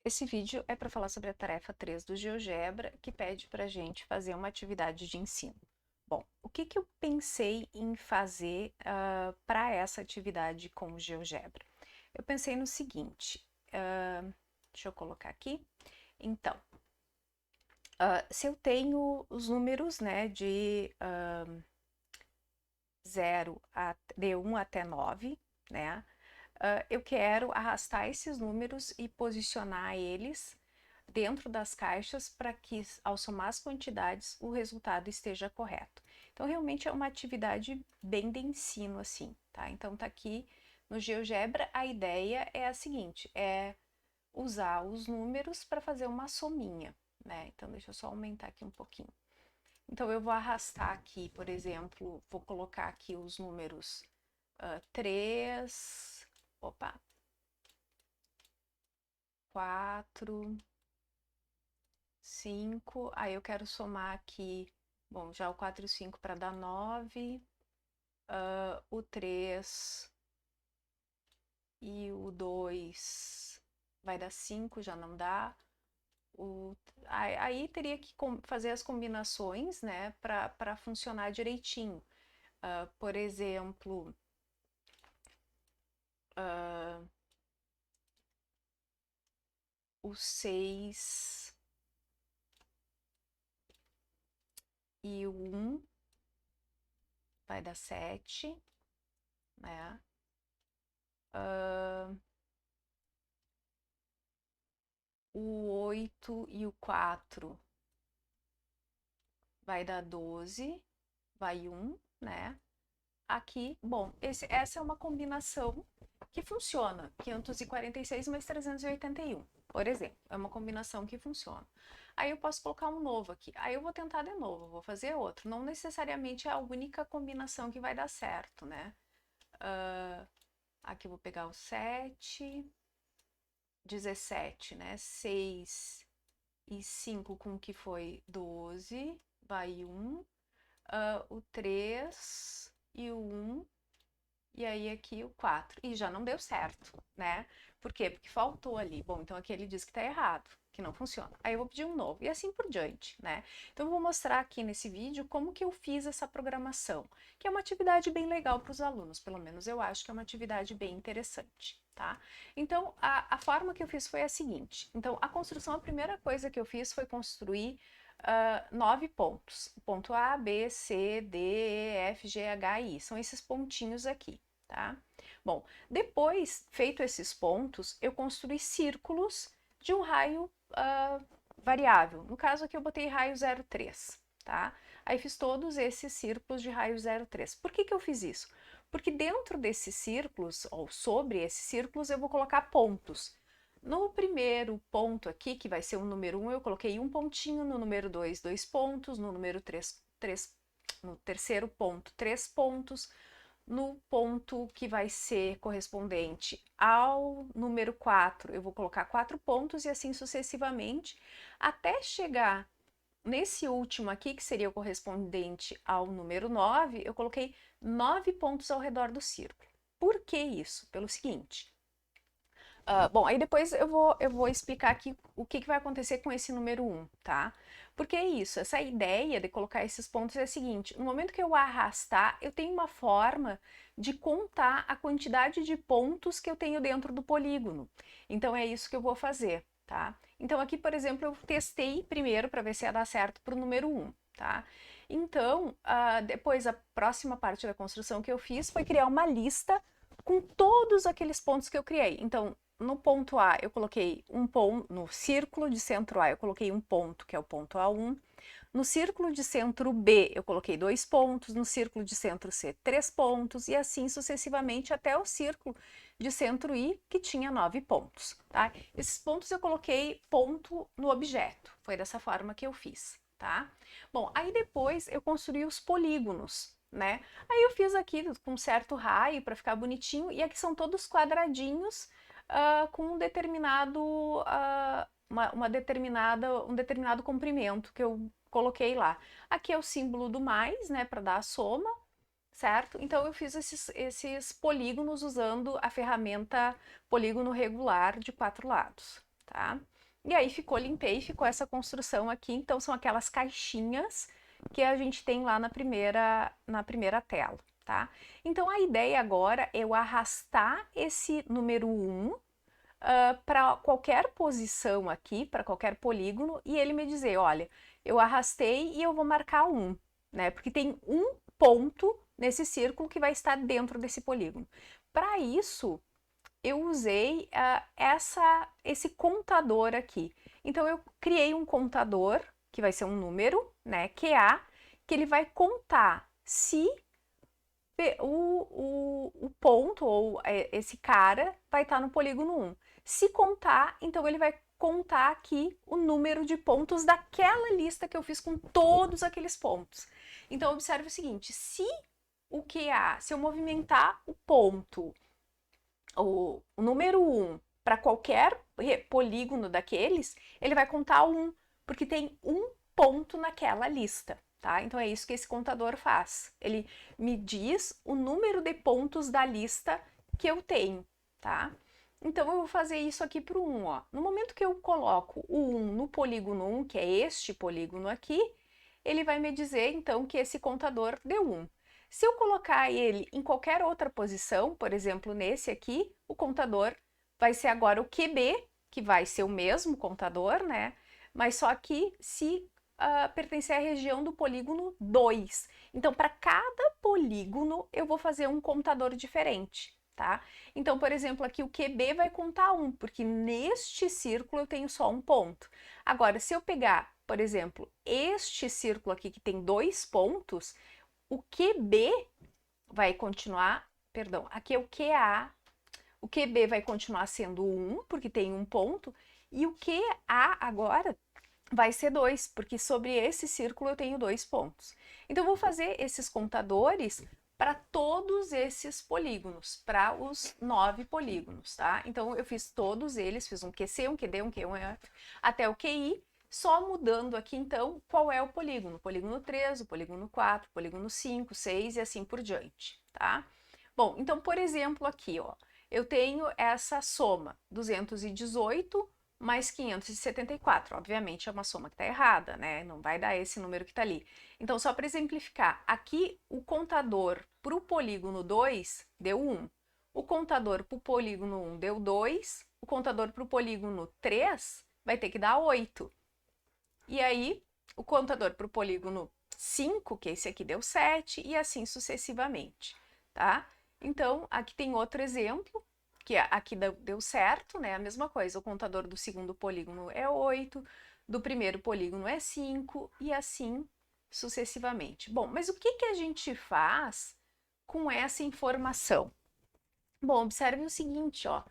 Esse vídeo é para falar sobre a tarefa 3 do GeoGebra, que pede para a gente fazer uma atividade de ensino. Bom, o que eu pensei em fazer para essa atividade com o GeoGebra? Eu pensei no seguinte, deixa eu colocar aqui. Então, se eu tenho os números, né, de 1 até 9, né, eu quero arrastar esses números e posicionar eles dentro das caixas para que, ao somar as quantidades, o resultado esteja correto. Então, realmente é uma atividade bem de ensino, assim, tá? Então, tá aqui no GeoGebra, a ideia é a seguinte, é usar os números para fazer uma sominha, né? Então, deixa eu só aumentar aqui um pouquinho. Então, eu vou arrastar aqui, por exemplo, vou colocar aqui os números 3, opa, 4, 5, aí eu quero somar aqui, bom, já o 4 e o 5 para dar 9, o 3 e o 2 vai dar 5, já não dá. Aí teria que fazer as combinações, né, para funcionar direitinho. Por exemplo, o 6 e o 1 vai dar 7, né? O 8 e o 4 vai dar 12, vai 1, né? Aqui, bom, essa é uma combinação que funciona, 546 mais 381, por exemplo, é uma combinação que funciona. Aí eu posso colocar um novo aqui, aí eu vou tentar de novo, vou fazer outro, não necessariamente é a única combinação que vai dar certo, né? Aqui eu vou pegar o 7, 17, né? 6 e 5 com que foi 12, vai 1, o 3 e o 1, e aí aqui o 4. E já não deu certo, né? Por quê? Porque faltou ali. Bom, então aqui ele diz que tá errado, que não funciona. Aí eu vou pedir um novo, e assim por diante, né? Então eu vou mostrar aqui nesse vídeo como que eu fiz essa programação, que é uma atividade bem legal para os alunos, pelo menos eu acho que é uma atividade bem interessante, tá? Então, a forma que eu fiz foi a seguinte. Então, a construção, a primeira coisa que eu fiz foi construir 9 pontos. Ponto A, B, C, D, E, F, G, H, I. São esses pontinhos aqui, tá? Bom, depois, feito esses pontos, eu construí círculos de um raio variável. No caso aqui eu botei raio 0,3, tá? Aí fiz todos esses círculos de raio 0,3. Por que eu fiz isso? Porque dentro desses círculos, ou sobre esses círculos, eu vou colocar pontos. No primeiro ponto aqui, que vai ser o número 1, eu coloquei um pontinho, no número 2, 2 pontos, no número 3, no terceiro ponto, 3 pontos, no ponto que vai ser correspondente ao número 4, eu vou colocar 4 pontos e assim sucessivamente, até chegar nesse último aqui, que seria o correspondente ao número 9, eu coloquei 9 pontos ao redor do círculo. Por que isso? Pelo seguinte, bom, aí depois eu vou explicar aqui o que vai acontecer com esse número 1, tá? Porque é isso, essa ideia de colocar esses pontos é a seguinte, no momento que eu arrastar, eu tenho uma forma de contar a quantidade de pontos que eu tenho dentro do polígono. Então é isso que eu vou fazer, tá? Então aqui, por exemplo, eu testei primeiro para ver se ia dar certo para o número 1, tá? Então, depois a próxima parte da construção que eu fiz foi criar uma lista com todos aqueles pontos que eu criei. Então, no ponto A eu coloquei um ponto, no círculo de centro A eu coloquei um ponto, que é o ponto A1. No círculo de centro B eu coloquei 2 pontos, no círculo de centro C 3 pontos e assim sucessivamente até o círculo de centro I, que tinha 9 pontos, tá? Esses pontos eu coloquei ponto no objeto, foi dessa forma que eu fiz, tá? Bom, aí depois eu construí os polígonos, né? Aí eu fiz aqui com um certo raio para ficar bonitinho e aqui são todos quadradinhos com um determinado um determinado comprimento que eu coloquei lá. Aqui é o símbolo do mais, né, para dar a soma, certo? Então eu fiz esses polígonos usando a ferramenta polígono regular de 4 lados, tá? E aí limpei, ficou essa construção aqui. Então, são aquelas caixinhas que a gente tem lá na primeira tela, tá? Então, a ideia agora é eu arrastar esse número 1 para qualquer posição aqui, para qualquer polígono, e ele me dizer, olha, eu arrastei e eu vou marcar 1, né? Porque tem um ponto nesse círculo que vai estar dentro desse polígono. Para isso, eu usei esse contador aqui. Então, eu criei um contador, que vai ser um número, né, QA, que ele vai contar se o ponto, ou esse cara, vai estar no polígono 1. Se contar, então ele vai contar aqui o número de pontos daquela lista que eu fiz com todos aqueles pontos. Então, observe o seguinte, se eu movimentar o ponto, o número 1 para qualquer polígono daqueles, ele vai contar 1, porque tem um ponto naquela lista, tá? Então é isso que esse contador faz. Ele me diz o número de pontos da lista que eu tenho, tá? Então eu vou fazer isso aqui para o 1, ó. No momento que eu coloco o 1 no polígono 1, que é este polígono aqui, ele vai me dizer então que esse contador deu 1. Se eu colocar ele em qualquer outra posição, por exemplo, nesse aqui, o contador vai ser agora o QB, que vai ser o mesmo contador, né? Mas só que se pertencer à região do polígono 2. Então, para cada polígono, eu vou fazer um contador diferente, tá? Então, por exemplo, aqui o QB vai contar 1, porque neste círculo eu tenho só um ponto. Agora, se eu pegar, por exemplo, este círculo aqui que tem 2 pontos, o QB vai continuar, perdão, aqui é o QA, o QB vai continuar sendo 1, porque tem um ponto, e o QA agora vai ser 2, porque sobre esse círculo eu tenho 2 pontos. Então, eu vou fazer esses contadores para todos esses polígonos, para os 9 polígonos, tá? Então, eu fiz todos eles, fiz um QC, um QD, um Q1, até o QI, só mudando aqui, então, qual é o polígono. Polígono 3, o polígono 4, o polígono 5, 6 e assim por diante, tá? Bom, então, por exemplo, aqui, ó, eu tenho essa soma, 218 mais 574. Obviamente, é uma soma que está errada, né? Não vai dar esse número que está ali. Então, só para exemplificar, aqui o contador para o polígono 2 deu 1. O contador para o polígono 1 deu 2. O contador para o polígono 3 vai ter que dar 8. E aí, o contador para o polígono 5, que esse aqui deu 7, e assim sucessivamente, tá? Então, aqui tem outro exemplo, que aqui deu certo, né? A mesma coisa, o contador do segundo polígono é 8, do primeiro polígono é 5, e assim sucessivamente. Bom, mas o que a gente faz com essa informação? Bom, observe o seguinte, ó.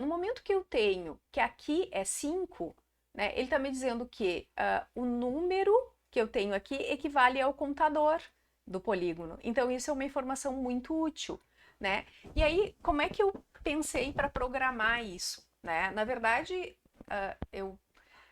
No momento que eu tenho que aqui é 5, né, ele está me dizendo que o número que eu tenho aqui equivale ao contador do polígono. Então, isso é uma informação muito útil, né? E aí, como é que eu pensei para programar isso, né? Na verdade,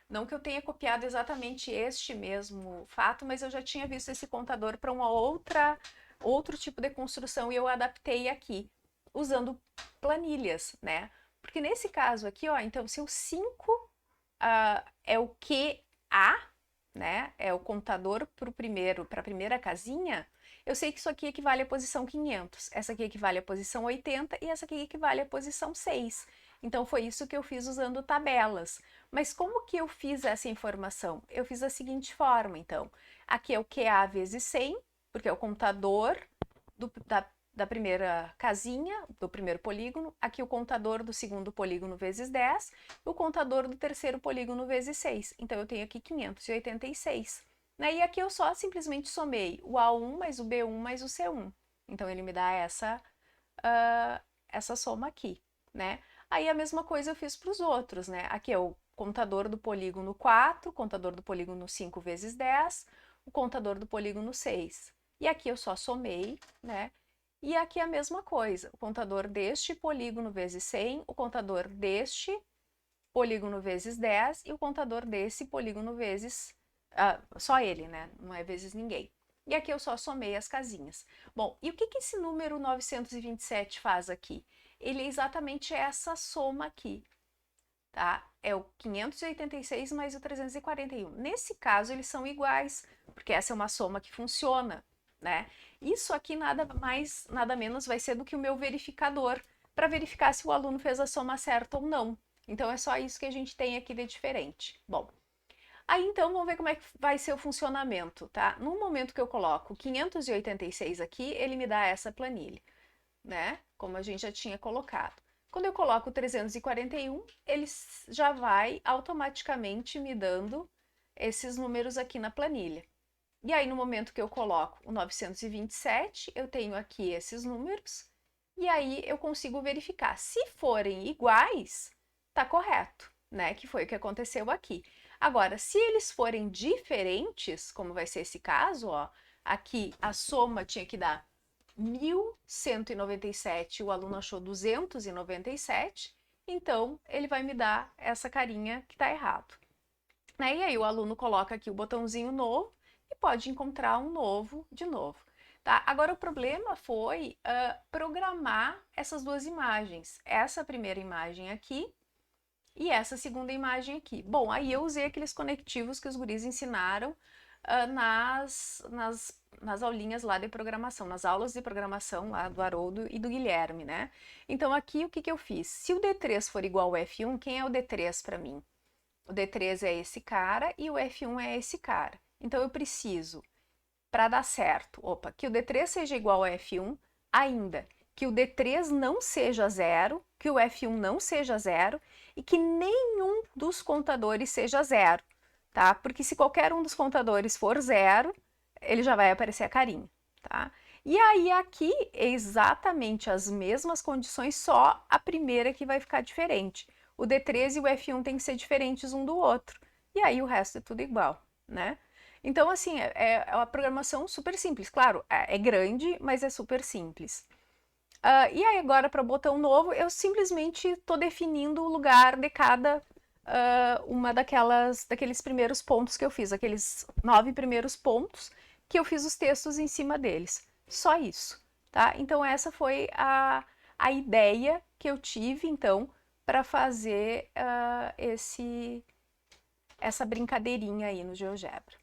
não que eu tenha copiado exatamente este mesmo fato, mas eu já tinha visto esse contador para outro tipo de construção e eu adaptei aqui, usando planilhas, né? Porque nesse caso aqui, ó, então se o 5 é o QA, né? É o contador para a primeira casinha, eu sei que isso aqui equivale à posição 500, essa aqui equivale à posição 80 e essa aqui equivale à posição 6. Então, foi isso que eu fiz usando tabelas. Mas como que eu fiz essa informação? Eu fiz da seguinte forma, então. Aqui é o QA vezes 100, porque é o contador da primeira casinha, do primeiro polígono. Aqui o contador do segundo polígono vezes 10, o contador do terceiro polígono vezes 6. Então, eu tenho aqui 586. Né? E aqui eu só simplesmente somei o A1 mais o B1 mais o C1. Então, ele me dá essa soma aqui, né? Aí a mesma coisa eu fiz para os outros, né? Aqui é o contador do polígono 4, o contador do polígono 5 vezes 10, o contador do polígono 6. E aqui eu só somei, né? E aqui a mesma coisa, o contador deste polígono vezes 100, o contador deste polígono vezes 10 e o contador desse polígono vezes... só ele, né? Não é vezes ninguém. E aqui eu só somei as casinhas. Bom, e o que esse número 927 faz aqui? Ele é exatamente essa soma aqui, tá? é o 586 mais o 341. Nesse caso, eles são iguais, porque essa é uma soma que funciona, né? Isso aqui nada mais, nada menos vai ser do que o meu verificador, para verificar se o aluno fez a soma certa ou não. Então, é só isso que a gente tem aqui de diferente. Bom, aí então vamos ver como é que vai ser o funcionamento, tá? No momento que eu coloco 586 aqui, ele me dá essa planilha, né? Como a gente já tinha colocado. Quando eu coloco 341, ele já vai automaticamente me dando esses números aqui na planilha. E aí, no momento que eu coloco o 927, eu tenho aqui esses números, e aí eu consigo verificar. Se forem iguais, tá correto, né? Que foi o que aconteceu aqui. Agora, se eles forem diferentes, como vai ser esse caso, ó, aqui a soma tinha que dar 1.197, o aluno achou 297, então ele vai me dar essa carinha que está errado. Né? E aí o aluno coloca aqui o botãozinho novo e pode encontrar um novo de novo. Tá? Agora o problema foi programar essas duas imagens, essa primeira imagem aqui e essa segunda imagem aqui. Bom, aí eu usei aqueles conectivos que os guris ensinaram nas aulinhas lá de programação, nas aulas de programação lá do Haroldo e do Guilherme, né? Então aqui o que eu fiz? Se o D3 for igual ao F1, quem é o D3 para mim? O D3 é esse cara e o F1 é esse cara. Então eu preciso, para dar certo, que o D3 seja igual ao F1, ainda que o D3 não seja zero, que o F1 não seja zero e que nenhum dos contadores seja zero, tá? Porque se qualquer um dos contadores for zero, ele já vai aparecer a carinha, tá? E aí aqui é exatamente as mesmas condições, só a primeira que vai ficar diferente. O D3 e o F1 tem que ser diferentes um do outro. E aí o resto é tudo igual, né? Então, assim, é uma programação super simples. Claro, é grande, mas é super simples. E aí agora para o botão novo, eu simplesmente estou definindo o lugar de cada uma daqueles primeiros pontos que eu fiz, aqueles 9 primeiros pontos que eu fiz os textos em cima deles. Só isso, tá? Então essa foi a ideia que eu tive, então, para fazer essa brincadeirinha aí no GeoGebra.